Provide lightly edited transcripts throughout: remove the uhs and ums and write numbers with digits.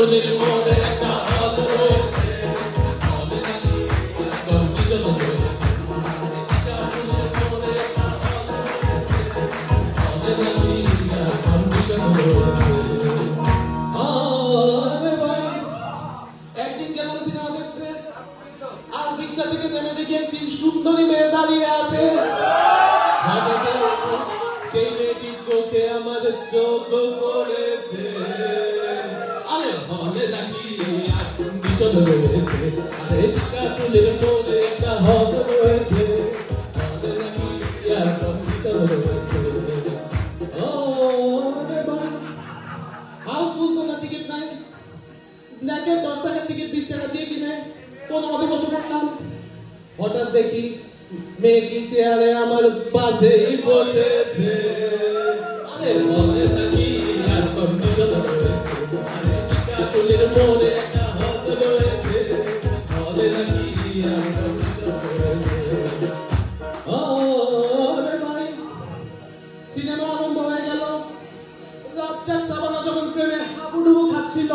চুলের মোড়ে একটা হল রয়েছে, হলে নাকি কন্ডিশন রয়েছে। টিকা চুলের মোড়ে একটা হল রয়েছে, হলে নাকি কন্ডিশন রয়েছে। আরে ভাই, একদিন গেলাম সিনেমা দেখতে, আর রিক্সা থেকে নেমে দেখি একটি সুন্দরী মেয়ে দাঁড়িয়ে আছে। সেই মেয়েটির চোখে আমার চোখ পড়েছে। আরে হলে নাকি কন্ডিশন রয়েছে, আরে টিকা চুলের মোড়ে একটা হল রয়েছে, হলে নাকি কন্ডিশন রয়েছে। ও রে ভাই, হাউসফুল কোনো টিকিট নাই, ব্ল্যাকের 10 টাকার টিকিট 20 টাকা দিয়ে কিনে কোনো মতে বসে পড়লাম। হঠাৎ দেখি মেয়েটি চেয়ারে আমার পাশেই বসেছে। আরে হলে নাকি কন্ডিশন রয়েছে, আরে টিকা চুলের মোড়ে একটা হল রয়েছে, হলে নাকি কন্ডিশন রয়েছে। আরে ভাই, সিনেমা আরম্ভ হয়ে গেল। রাজ্জাক শাবানা যখন প্রেমে হাবুডুবু খাচ্ছিল,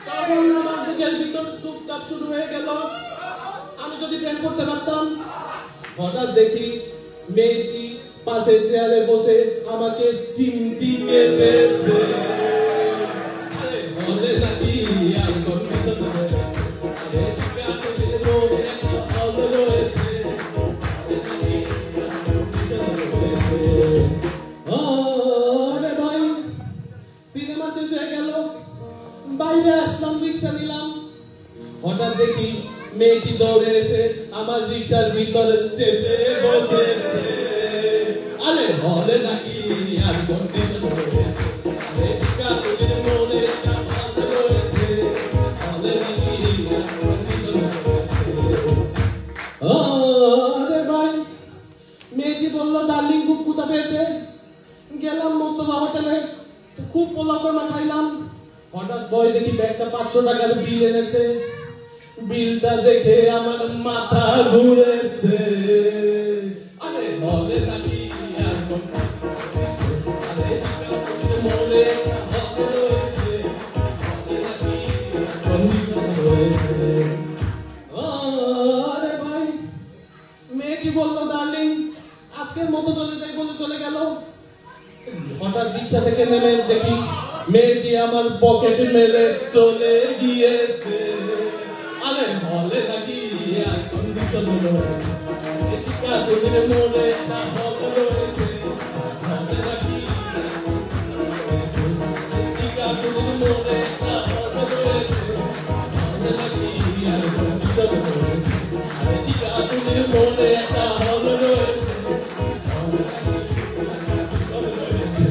তখন আমার বুকের ভিতর টুকটাক শুরু হয়ে গেল। আমি যদি প্রেম করতে পারতাম। হঠাৎ দেখি মেয়েটি পাশে চেয়ারে বসে আমাকে চিমটি কেটেছে। আরে হলে নাকি কন্ডিশন রয়েছে, আরে টিকা চুলের মোড়ে একটা হল রয়েছে, হলে নাকি কন্ডিশন রয়েছে। আরে ভাই, সিনেমা শেষ হয়ে গেল, বাইরে আসলাম, রিক্সা নিলাম। হঠাৎ দেখি মেয়েটি দৌড়ে এসে আমার রিক্সার ভিতরে চেপে বসেছে। আরে হলে নাকি কন্ডিশন রয়েছে, আরে টিকা চুলের মোড়ে একটা হল রয়েছে, হলে নাকি কন্ডিশন রয়েছে। আরে ভাই, মেয়েটি বললো ডার্লিং খুব ক্ষুধা পেয়েছে। গেলাম মোস্তফা হোটেলে, খুব পোলাও কর্মা খাইলাম। হঠাৎ বয় দেখি ব্যাগটা 500 টাকার বিল এনেছে। বিলটা দেখে আমার মাথা ঘুরেছে। আরে হলে নাকি আরে টিকা চুলের মোড়ে একটা হল রয়েছে, হলে নাকি কন্ডিশন রয়েছে। আরে ভাই, মেয়েটি বললো ডার্লিং আজকের মতো চলে যাই বলে চলে গেল। হঠাৎ রিক্সা থেকে নেমে দেখি মেয়েটি আমার পকেট মেরে চলে গিয়েছে। আরে হলে নাকি কন্ডিশন রয়েছে, টিকা চুলের মোড়ে একটা হল রয়েছে, হলে নাকি টিকা চুলের মোড়ে একটা হল রয়েছে, হলে নাকি কন্ডিশন রয়েছে, আরে টিকা চুলের মোড়ে একটা হল রয়েছে, হলে নাকি কন্ডিশন রয়েছে।